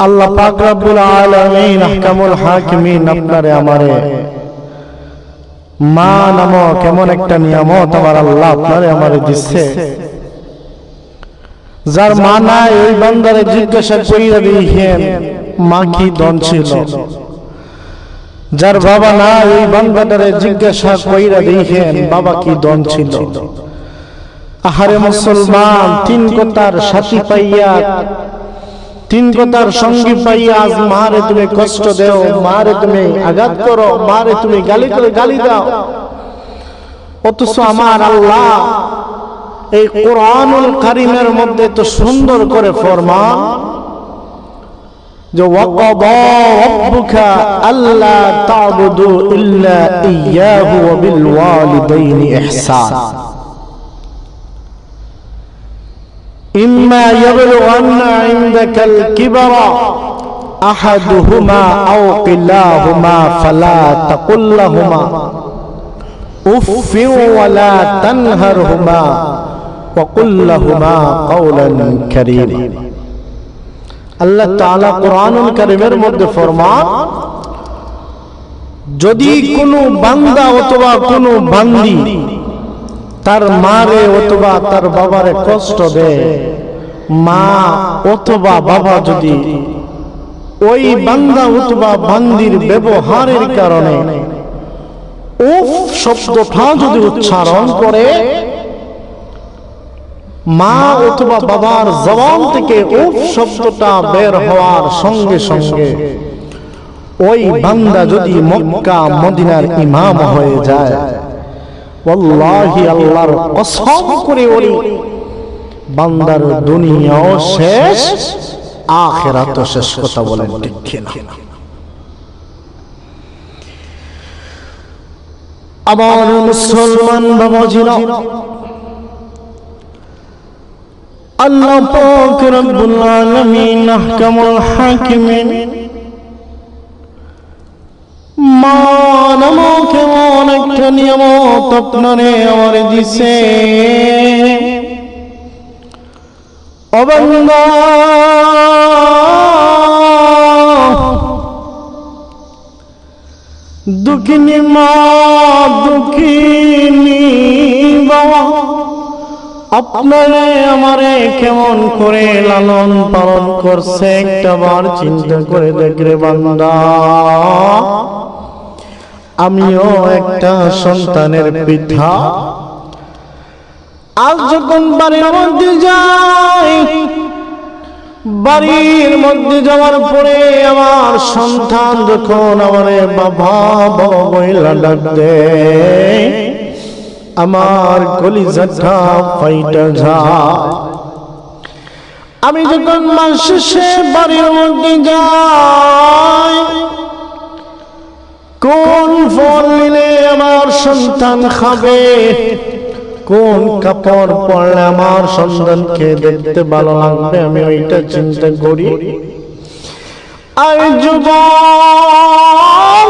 আল্লাহ পাক রব্বুল আলামিন আহকামুল হাকিমিন আপনারে আমারে মা নামক কেমন একটা নিয়ামত আমার আল্লাহ আপনারে আমারে দিচ্ছে, যার মা নাই ওই বান্দারে জিজ্ঞাসা কইরা দিয়েন মা কি দন ছিল। যার বাবা নাই ওই বান্দাটারে জিজ্ঞাসা কইরা দিয়েন বাবা কি দন ছিল। আহারে মুসলমান, তিন কথার সাথী পাইয়া, তিন কথার সঙ্গী পাইয়া আজ মারে তুমি কষ্ট দেও, মারে তুমি আঘাত করো, মারে তুমি গালি দাও। অথচ আমার আল্লাহ এই কোরআনুল কারীমের মধ্যে তো সুন্দর করে ফরমান যে ওয়াকাদা রাব্বুকা আল্লা তা'বুদু ইল্লা ইয়্যাহু ওয়া বিল ওয়ালিদাইনি ইহসান। إما يبلغن عندك الكبر أحدهما أو كلاهما فلا تقل لهما أف ولا تنهرهما وقل لهما قولا كريما। আল্লাহ তাআলা কোরআনুল কারীমের মধ্যে ফরমান, যদি কোনো বান্দা অথবা কোনো বান্দি তার মারে অথবা তার বাবারে কষ্ট দেয়, মা অথবা বাবা যদি ওই বান্দা অথবা বান্দির ব্যবহারের কারণে উফ শব্দটা যদি উচ্চারণ করে, মা অথবা বাবার জবান থেকে উফ শব্দটা বের হওয়ার সঙ্গে সঙ্গে ওই বান্দা যদি মক্কা মদিনার ইমাম হয়ে যায়, ওয়াল্লাহি আল্লাহর কসম করে বলি বান্দার দুনিয়াও শেষ আখিরাতও শেষ। কথা বলেন ঠিক কিনা? আমার মুসলমান বাবাজিরা, আল্লাহ পাক রব্বুল আলামিন আহকামুল হাকিমিন মা নামক কেমন একটা নিয়ামত আপনারে আমারে দিছে। ও বান্দা, দুঃখিনী মা দুঃখিনী বাবা আপনারে আমারে কেমন করে লালন পালন করছে একটা বার চিন্তা করে দেখ রে বান্দা। আমিও একটা সন্তানের পিতা। আজ যখন বাড়ির মধ্যে যাই, বাড়ির মধ্যে যাওয়ার পরে আমার সন্তান যখন আমারে বাবা বাবা বইলা ডাক দেয়, আমার কলিজাটা ফাইটা যায়। আমি যখন মাস শেষে বাড়ির মধ্যে যাই, কোন ফল নিলে আমার সন্তান খাবে, কোন কাপড় পরলে আমার সন্তানকে দেখতে ভালো লাগবে, আমি ওইটা চিন্তা করি। আর যুবক,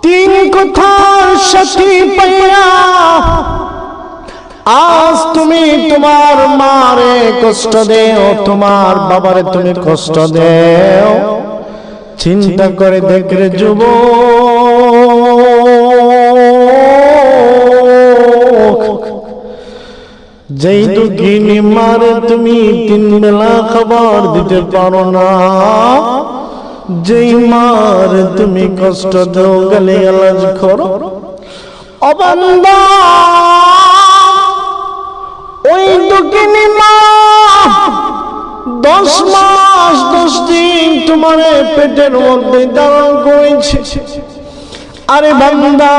তিন কথার সাথী পাইয়া আজ তুমি তোমার মারে কষ্ট দেও, তোমার বাবারে তুমি কষ্ট দেও। চিন্তা করে দেখ রে যুবক, যেই দুঃখিনী মারে তুমি তিন বেলা খাবার দিতে পারো না, যেই মার তুমি কষ্ট দাও, গালিগালাজ করো, ও বান্দা ওই দুঃখিনী মা 10 মাস 10 দিন তোমারে পেটের মধ্যে ধারণ করেছে। আরে বান্দা,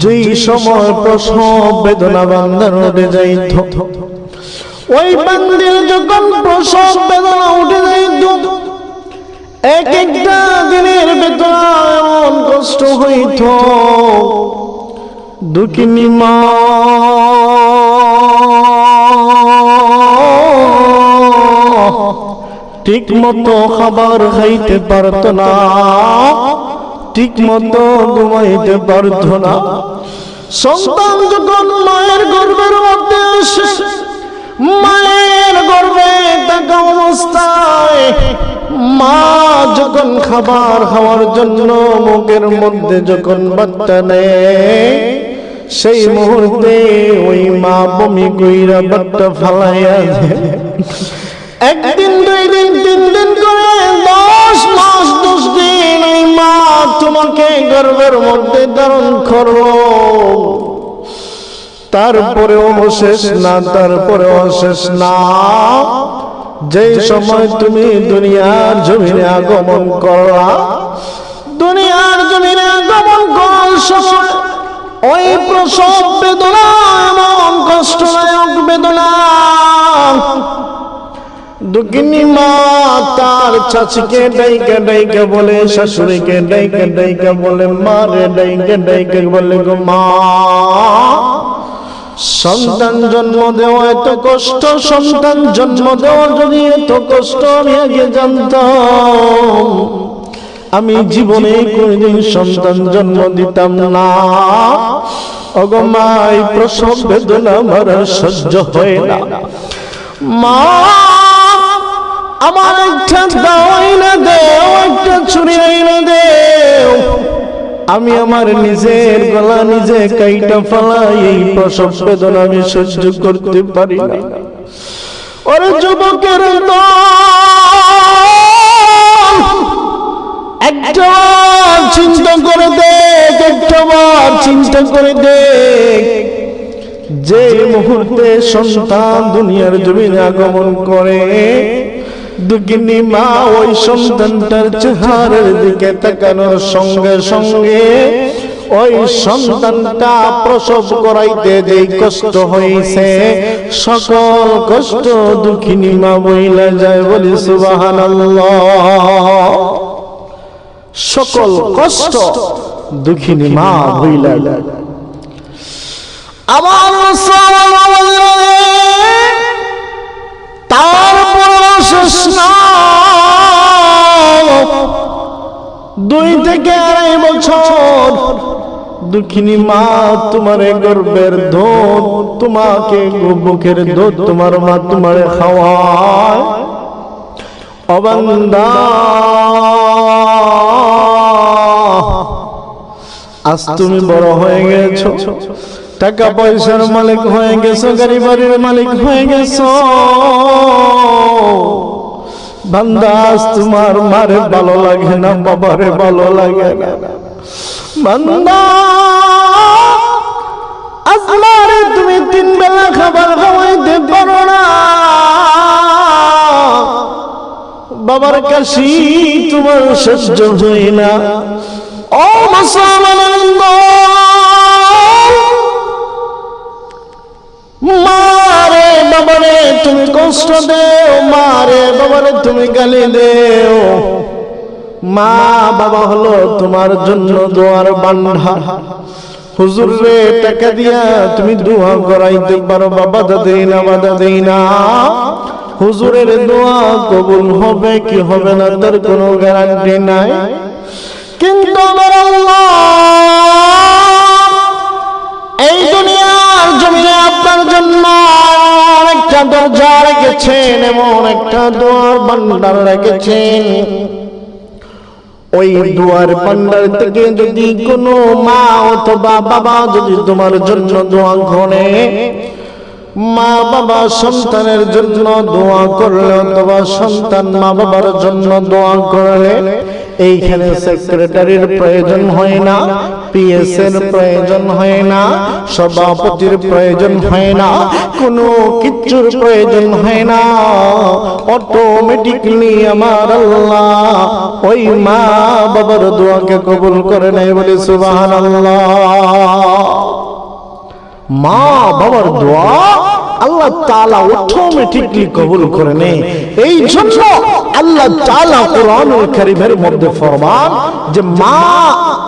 যেই সময় প্রসব বেদনা বান্দার উঠে যাইত, ওই বান্দির যখন প্রসব বেদনা উঠে যাইত, এক একটা দিনের বেদনা এমন কষ্ট হইত, দুঃখিনী মা ঠিক মতো খাবার খাইতে পারত না, ঠিক মতো ঘুমাইতে পারত না। সন্তান যখন মায়ের গর্ভের মধ্যে আসে, মায়ের থাকা অবস্থায় মা যখন খাবার খাওয়ার জন্য মুখের মধ্যে যখন বাচ্চা নেয়, সেই মুহূর্তে ওই মা বমি কইরা বাচ্চা ফালাইয়া দেয়। একদিন, 2 দিন, 3 দিন করে 10 মাস 10 দিন ওই মা তোমাকে গর্ভের মধ্যে ধারণ করলো। তারপরেও শেষ না, তারপরেও শেষ না। যে সময় তুমি দুনিয়ার জমিনে আগমন করলা, দুনিয়ার জমিনে আগমন করার সময় ওই প্রসব বেদনা এমন কষ্টদায়ক বেদনা, দুঃখিনী মা তার চাচিকে ডাইকা ডাইকা বলে, শাশুড়িকে ডাইকা ডাইকা বলে, মারে ডাইকা ডাইকা বলে, গো মা সন্তান জন্ম দেওয়া এত কষ্ট, সন্তান জন্ম দেওয়া যদি এত কষ্ট আমি আগে জানতাম, আমি জীবনে কোনদিন সন্তান জন্ম দিতাম না। ওগো মা এই প্রসব বেদনা আমার সহ্য হয় না, মা আমার একটা দাওয়াই না দেও, একটা ছুরি না দেও, আমি আমার নিজের গলা নিজে কাইটা ফেলাই, এই প্রসব বেদনা আমি সহ্য করতে পারি না। ওরে যুবকের একটা চিন্তা করে দেখ, একটাবার চিন্তা করে দেখ, যে মুহূর্তে সন্তান দুনিয়ার জমিনে আগমন করে, দুঃখিনী মা ওই সন্তানটার চেহারার দিকে তাকানোর সঙ্গে সঙ্গে ওই সন্তানটা প্রসব করাইতে যে কষ্ট হয়েছে, সকল কষ্ট দুঃখিনী মা বইলা যায়, বলি সুবহানাল্লাহ। সকল কষ্ট দুঃখিনী মা বইলা যায়। আবার তারপর শেষ না, 2 থেকে 2.5 বছর দুঃখিনী মা তোমার গর্ভের দুধ, তোমাকে বুকের দুধ তোমার মা তোমারে খাওয়ায়। ও বান্দা, আজ তুমি বড় হয়ে গেছো, টাকা পয়সার মালিক হয়ে গেছো, গাড়ি বাড়ির মালিক হয়ে গেছো, বান্দা আজ তোমার মারে ভালো লাগে না, বাবারে ভালো লাগে না। বান্দা আজ মারে তুমি 3 বেলা খাবার খাওয়াইতে পারো না, বাবার কাশি তোমার সহ্য হয় না। ও মুসলমান, মারে বাবারে তুমি কষ্ট দেও, মারে বাবারে তুমি গালি দেও, মা বাবা হলো তোমার জন্য দোয়ার ভান্ডার। হুজুর রে টাকা দিয়া তুমি দোয়া করাইতে পারো, বাবা দেই না, বাধা দেই না। হুজুরের দোয়া কবুল হবে কি হবে না তার কোনো গ্যারান্টি নাই, কিন্তু আমার আল্লাহ এই দুনিয়ার জমিনে আপনার জন্য একটা দরজা রেখেছেন, এমন একটা দোয়ার ভান্ডার রেখেছেন। ওই দোয়ার ভান্ডার থেকে যদি কোনো মা অথবা বাবা যদি তোমার জন্য দোয়া করে, মা বাবা সন্তানের জন্য দোয়া করলে অথবা সন্তান মা বাবার জন্য দোয়া করলে, এইখানে সেক্রেটারির প্রয়োজন হয় না, পিএস এর প্রয়োজন হয় না, সভাপতির প্রয়োজন হয় না, কোনো কিছুর প্রয়োজন হয় না। অটোমেটিকলি আমার আল্লাহ ওই মা বাবার দোয়াকে কবুল করে নেয়, বলে সুবহানাল্লাহ। মা বাবার দোয়া আল্লাহ তাআলা অটোমেটিকলি কবুল করে নেয়। এই জন্য আল্লাহ তাআলা কোরআনুল কারীমের মধ্যে ফরমান যে মা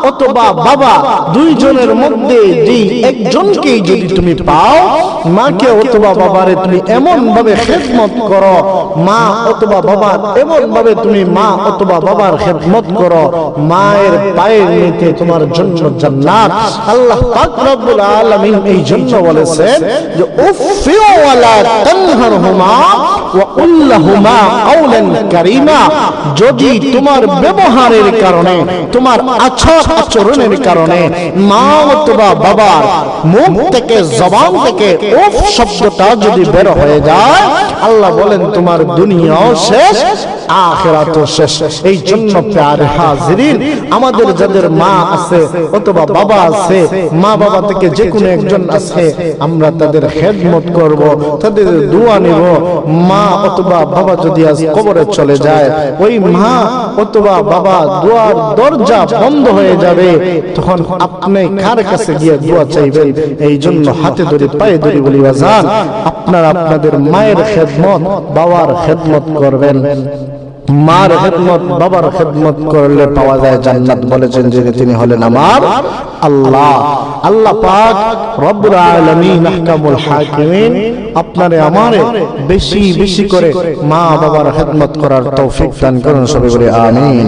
অথবা বাবা দুইজনের মধ্যে যেই একজনকেই যদি তুমি পাও, মাকে অথবা বাবারে তুমি এমন ভাবে খেদমত করো, মা অথবা বাবার এমন ভাবে তুমি মা অথবা বাবার খেদমত করো, মায়ের পায়ের নিচে তোমার জন্য জান্নাত। আল্লাহ পাক রব্বুল আলামিন এই জন্য বলেছেন যে উফি ওয়ালা তানহারহুমা ওয়া কুল লাহুমা কাওলান কারীমা, যদি তোমার ব্যবহারের কারণে, তোমার আচার আচরণের কারণে মা অথবা বাবার মুখ থেকে, জবান থেকে উফ শব্দটা যদি বের হয়ে যায়, আল্লাহ বলেন তোমার দুনিয়াও শেষ, আখিরাতও শেষ। এই জন্য প্যারে হাজিরিন, আমাদের যাদের মা আছে অথবা বাবা আছে, মা বাবা থেকে যে কোনো একজন আছে, আমরা তাদের খেদমত করব, তাদের দোয়া নিব। মা অথবা বাবা যদি আজ কবরে চলে যায়, ওই মা অথবা বাবা দোয়ার দরজা বন্ধ হয়ে যাবে, তখন আপনি কার কাছে গিয়ে দোয়া চাইবেন? এই জন্য হাতে ধরে পায়ে ধরে বলি বাজান, আপনারা আপনাদের মায়ের খেদমত, বাবার খেদমত করবেন। মার খেদমত, বাবার খেদমত করলে পাওয়া যায় জান্নাত। বলেছেন যে তিনি হলেন আমার আল্লাহ। আল্লাহ পাক রব্বুল আলামিন আহকামুল হাকিমিন আপনারে আমারে বেশি বেশি করে মা বাবার খেদমত করার তৌফিক দান করুন। সবাই বলে আমিন।